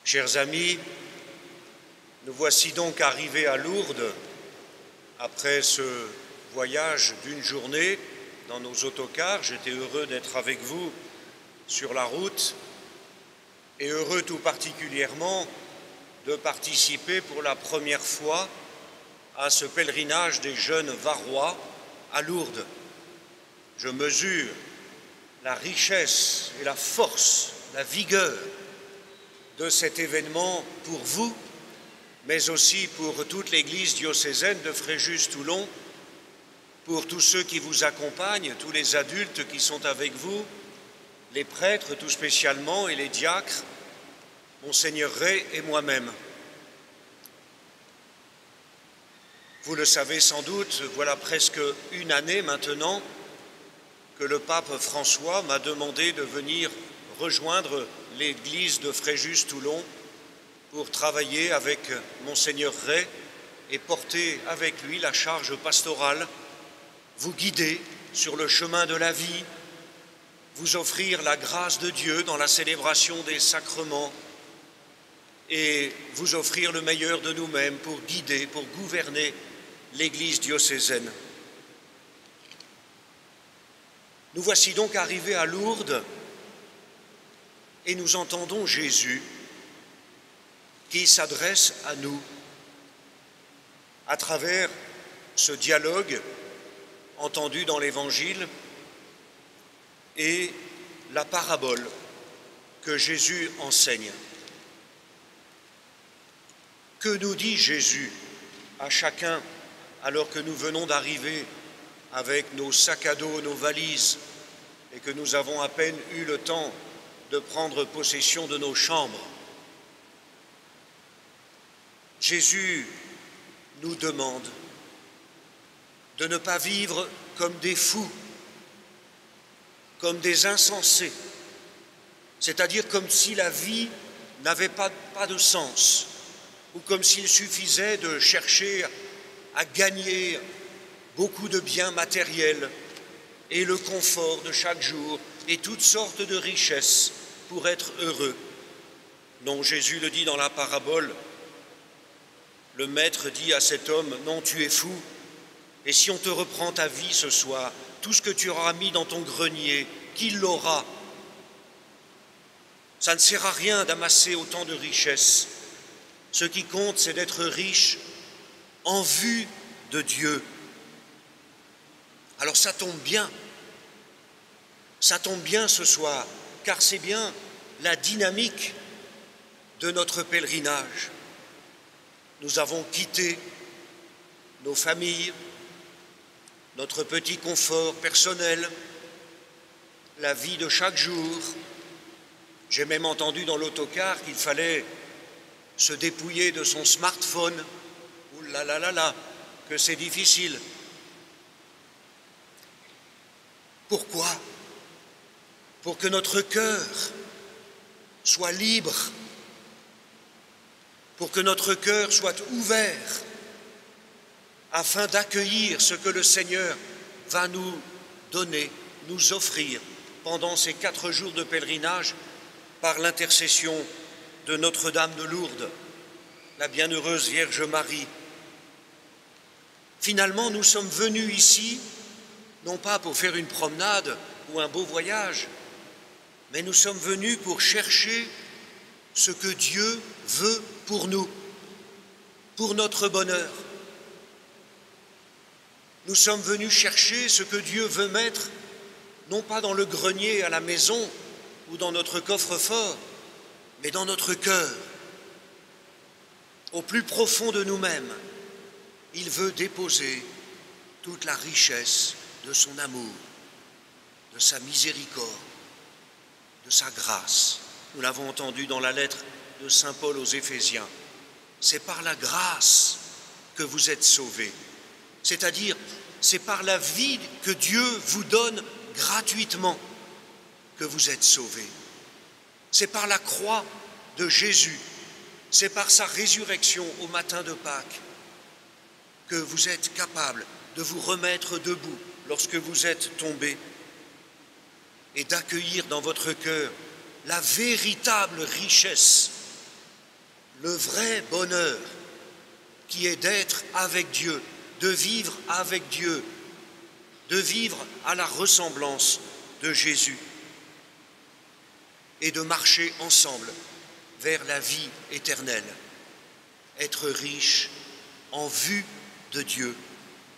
Chers amis, nous voici donc arrivés à Lourdes après ce voyage d'une journée dans nos autocars. J'étais heureux d'être avec vous sur la route et heureux tout particulièrement de participer pour la première fois à ce pèlerinage des jeunes Varois à Lourdes. Je mesure la richesse et la force, la vigueur de cet événement pour vous, mais aussi pour toute l'Église diocésaine de Fréjus-Toulon, pour tous ceux qui vous accompagnent, tous les adultes qui sont avec vous, les prêtres tout spécialement et les diacres, Monseigneur Ray et moi-même. Vous le savez sans doute, voilà presque une année maintenant que le pape François m'a demandé de venir rejoindre l'église de Fréjus-Toulon pour travailler avec Monseigneur Ray et porter avec lui la charge pastorale, vous guider sur le chemin de la vie, vous offrir la grâce de Dieu dans la célébration des sacrements et vous offrir le meilleur de nous-mêmes pour guider, pour gouverner l'Église diocésaine. Nous voici donc arrivés à Lourdes et nous entendons Jésus qui s'adresse à nous à travers ce dialogue entendu dans l'Évangile et la parabole que Jésus enseigne. Que nous dit Jésus à chacun alors que nous venons d'arriver avec nos sacs à dos, nos valises, et que nous avons à peine eu le temps de prendre possession de nos chambres? Jésus nous demande de ne pas vivre comme des fous, comme des insensés, c'est-à-dire comme si la vie n'avait pas de sens, ou comme s'il suffisait de chercher à gagner beaucoup de biens matériels et le confort de chaque jour et toutes sortes de richesses pour être heureux. Non, Jésus le dit dans la parabole, le maître dit à cet homme, non, tu es fou, et si on te reprend ta vie ce soir, tout ce que tu auras mis dans ton grenier, qui l'aura? Ça ne sert à rien d'amasser autant de richesses. Ce qui compte, c'est d'être riche en vue de Dieu. Alors ça tombe bien ce soir, car c'est bien la dynamique de notre pèlerinage. Nous avons quitté nos familles, notre petit confort personnel, la vie de chaque jour. J'ai même entendu dans l'autocar qu'il fallait se dépouiller de son smartphone. Ouh là là là là, que c'est difficile. Pourquoi? Pour que notre cœur soit libre, pour que notre cœur soit ouvert, afin d'accueillir ce que le Seigneur va nous donner, nous offrir pendant ces 4 jours de pèlerinage par l'intercession de Notre-Dame de Lourdes, la bienheureuse Vierge Marie. Finalement, nous sommes venus ici, non pas pour faire une promenade ou un beau voyage, mais nous sommes venus pour chercher ce que Dieu veut pour nous, pour notre bonheur. Nous sommes venus chercher ce que Dieu veut mettre, non pas dans le grenier à la maison ou dans notre coffre-fort, mais dans notre cœur, au plus profond de nous-mêmes. Il veut déposer toute la richesse de son amour, de sa miséricorde, de sa grâce. Nous l'avons entendu dans la lettre de saint Paul aux Éphésiens. C'est par la grâce que vous êtes sauvés. C'est-à-dire, c'est par la vie que Dieu vous donne gratuitement que vous êtes sauvés. C'est par la croix de Jésus, c'est par sa résurrection au matin de Pâques que vous êtes capables de vous remettre debout lorsque vous êtes tombés et d'accueillir dans votre cœur la véritable richesse le vrai bonheur qui est d'être avec Dieu, de vivre avec Dieu, de vivre à la ressemblance de Jésus et de marcher ensemble vers la vie éternelle. Être riche en vue de Dieu,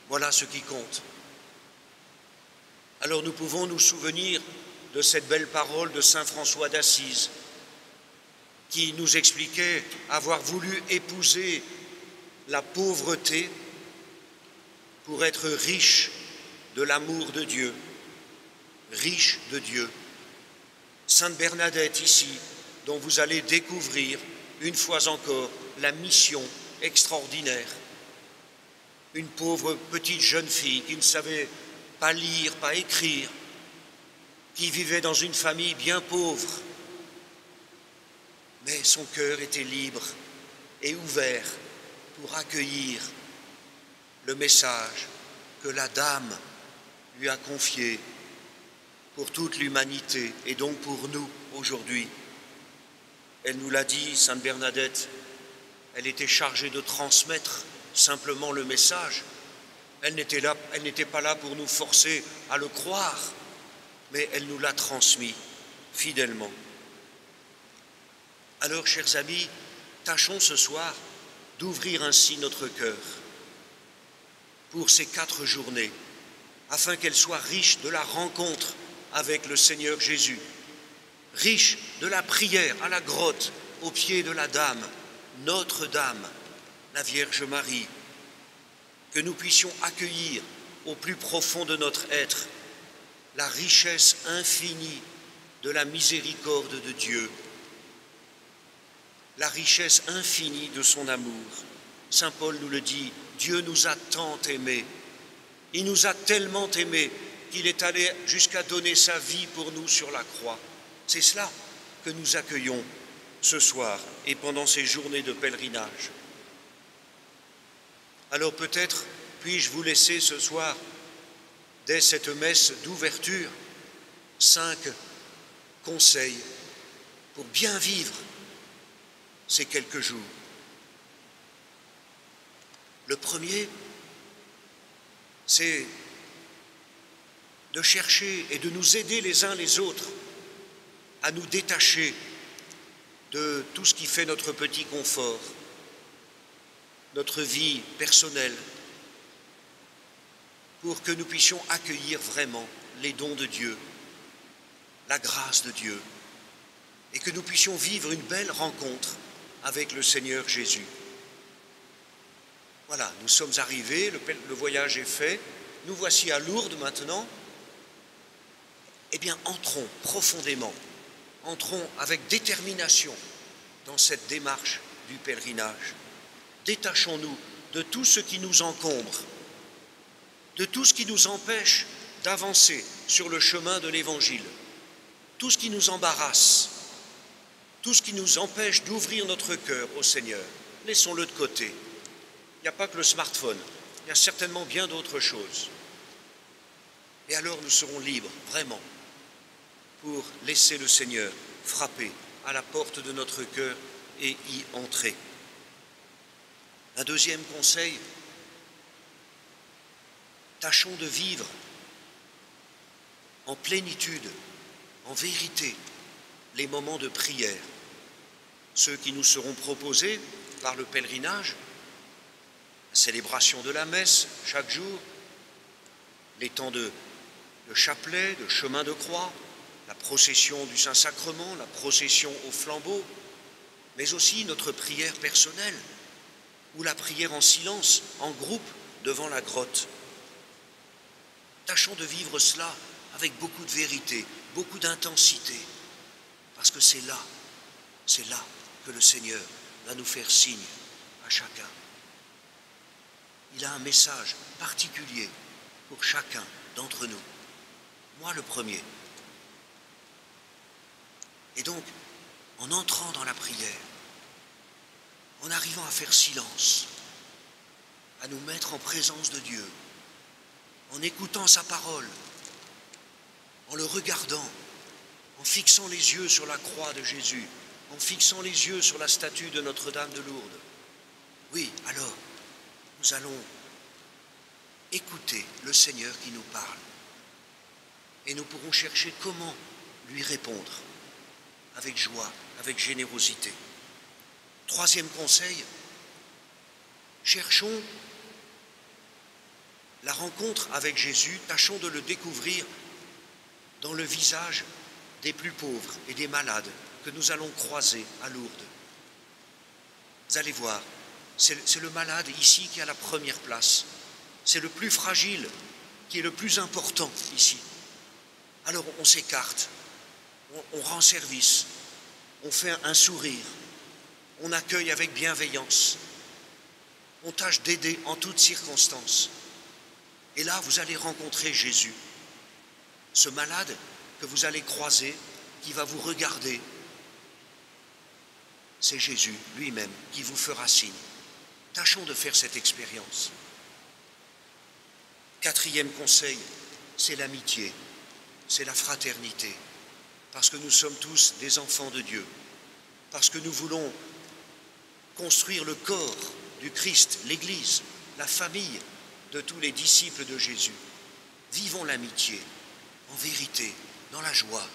voilà ce qui compte. Alors nous pouvons nous souvenir de cette belle parole de saint François d'Assise qui nous expliquait avoir voulu épouser la pauvreté pour être riche de l'amour de Dieu, riche de Dieu. Sainte Bernadette ici, dont vous allez découvrir une fois encore la mission extraordinaire. Une pauvre petite jeune fille qui ne savait pas lire, pas écrire, qui vivait dans une famille bien pauvre, mais son cœur était libre et ouvert pour accueillir le message que la Dame lui a confié pour toute l'humanité et donc pour nous aujourd'hui. Elle nous l'a dit, Sainte Bernadette, elle était chargée de transmettre simplement le message. Elle n'était pas là pour nous forcer à le croire, mais elle nous l'a transmis fidèlement. Alors, chers amis, tâchons ce soir d'ouvrir ainsi notre cœur pour ces 4 journées, afin qu'elles soient riches de la rencontre avec le Seigneur Jésus, riches de la prière à la grotte, au pied de la Dame, Notre-Dame, la Vierge Marie, que nous puissions accueillir au plus profond de notre être la richesse infinie de la miséricorde de Dieu, la richesse infinie de son amour. Saint Paul nous le dit, Dieu nous a tant aimés, il nous a tellement aimés qu'il est allé jusqu'à donner sa vie pour nous sur la croix. C'est cela que nous accueillons ce soir et pendant ces journées de pèlerinage. Alors peut-être puis-je vous laisser ce soir, dès cette messe d'ouverture, 5 conseils pour bien vivre ces quelques jours. Le premier, c'est de chercher et de nous aider les uns les autres à nous détacher de tout ce qui fait notre petit confort, notre vie personnelle, pour que nous puissions accueillir vraiment les dons de Dieu, la grâce de Dieu, et que nous puissions vivre une belle rencontre avec le Seigneur Jésus. Voilà, nous sommes arrivés, le voyage est fait, nous voici à Lourdes maintenant. Eh bien, entrons profondément, entrons avec détermination dans cette démarche du pèlerinage. Détachons-nous de tout ce qui nous encombre, de tout ce qui nous empêche d'avancer sur le chemin de l'Évangile, tout ce qui nous embarrasse, tout ce qui nous empêche d'ouvrir notre cœur au Seigneur. Laissons-le de côté. Il n'y a pas que le smartphone, il y a certainement bien d'autres choses. Et alors nous serons libres, vraiment, pour laisser le Seigneur frapper à la porte de notre cœur et y entrer. Un deuxième conseil, tâchons de vivre en plénitude, en vérité, les moments de prière, ceux qui nous seront proposés par le pèlerinage, la célébration de la messe chaque jour, les temps de chapelet, de chemin de croix, la procession du Saint-Sacrement, la procession au flambeau, mais aussi notre prière personnelle ou la prière en silence, en groupe, devant la grotte. Tâchons de vivre cela avec beaucoup de vérité, beaucoup d'intensité, parce que c'est là que le Seigneur va nous faire signe à chacun. Il a un message particulier pour chacun d'entre nous. Moi le premier. Et donc, en entrant dans la prière, en arrivant à faire silence, à nous mettre en présence de Dieu, en écoutant sa parole, en le regardant, en fixant les yeux sur la croix de Jésus, en fixant les yeux sur la statue de Notre-Dame de Lourdes. Oui, alors, nous allons écouter le Seigneur qui nous parle. Et nous pourrons chercher comment lui répondre, avec joie, avec générosité. Troisième conseil, cherchons la rencontre avec Jésus, tâchons de le découvrir dans le visage des plus pauvres et des malades que nous allons croiser à Lourdes. Vous allez voir, c'est le malade ici qui a la première place. C'est le plus fragile qui est le plus important ici. Alors on s'écarte, on rend service, on fait un sourire, on accueille avec bienveillance, on tâche d'aider en toutes circonstances. Et là, vous allez rencontrer Jésus, ce malade que vous allez croiser, qui va vous regarder. C'est Jésus lui-même qui vous fera signe. Tâchons de faire cette expérience. Quatrième conseil, c'est l'amitié, c'est la fraternité, parce que nous sommes tous des enfants de Dieu, parce que nous voulons construire le corps du Christ, l'Église, la famille de tous les disciples de Jésus. Vivons l'amitié, en vérité, dans la joie,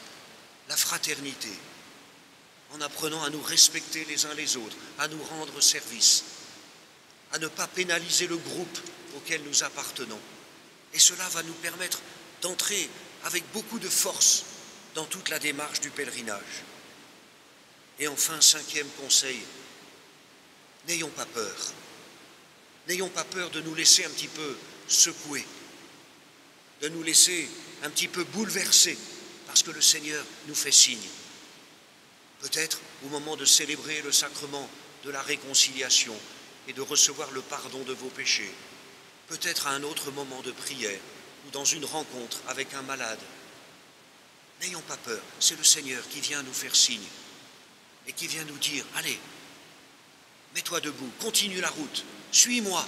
la fraternité, en apprenant à nous respecter les uns les autres, à nous rendre service, à ne pas pénaliser le groupe auquel nous appartenons. Et cela va nous permettre d'entrer avec beaucoup de force dans toute la démarche du pèlerinage. Et enfin, cinquième conseil, n'ayons pas peur. N'ayons pas peur de nous laisser un petit peu secouer, de nous laisser un petit peu bouleverser, parce que le Seigneur nous fait signe. Peut-être au moment de célébrer le sacrement de la réconciliation et de recevoir le pardon de vos péchés, peut-être à un autre moment de prière ou dans une rencontre avec un malade. N'ayons pas peur, c'est le Seigneur qui vient nous faire signe et qui vient nous dire « Allez, mets-toi debout, continue la route, suis-moi,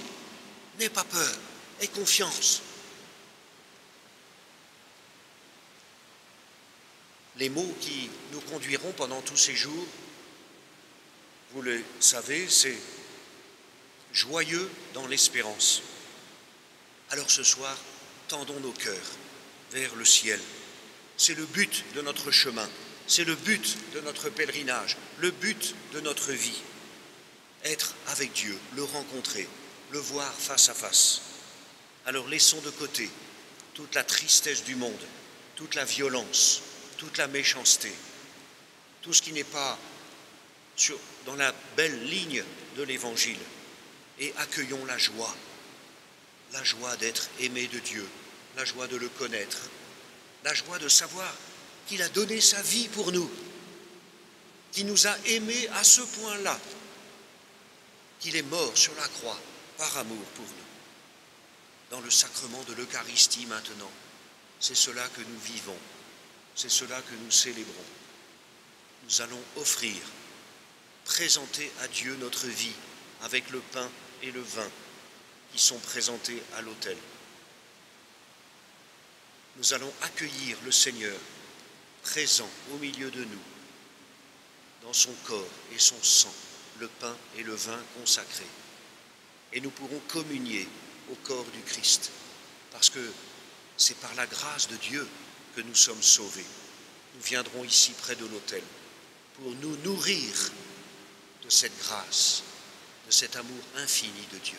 n'aie pas peur, aie confiance. » Les mots qui nous conduiront pendant tous ces jours, vous le savez, c'est « joyeux dans l'espérance ». Alors ce soir, tendons nos cœurs vers le ciel. C'est le but de notre chemin, c'est le but de notre pèlerinage, le but de notre vie. Être avec Dieu, le rencontrer, le voir face à face. Alors laissons de côté toute la tristesse du monde, toute la violence, toute la méchanceté, tout ce qui n'est pas dans la belle ligne de l'Évangile, et accueillons la joie d'être aimé de Dieu, la joie de le connaître, la joie de savoir qu'il a donné sa vie pour nous, qu'il nous a aimés à ce point-là, qu'il est mort sur la croix par amour pour nous. Dans le sacrement de l'Eucharistie maintenant, c'est cela que nous vivons, c'est cela que nous célébrons. Nous allons offrir, présenter à Dieu notre vie avec le pain et le vin qui sont présentés à l'autel. Nous allons accueillir le Seigneur présent au milieu de nous, dans son corps et son sang, le pain et le vin consacrés. Et nous pourrons communier au corps du Christ, parce que c'est par la grâce de Dieu que nous sommes sauvés. Nous viendrons ici près de l'autel pour nous nourrir de cette grâce, de cet amour infini de Dieu.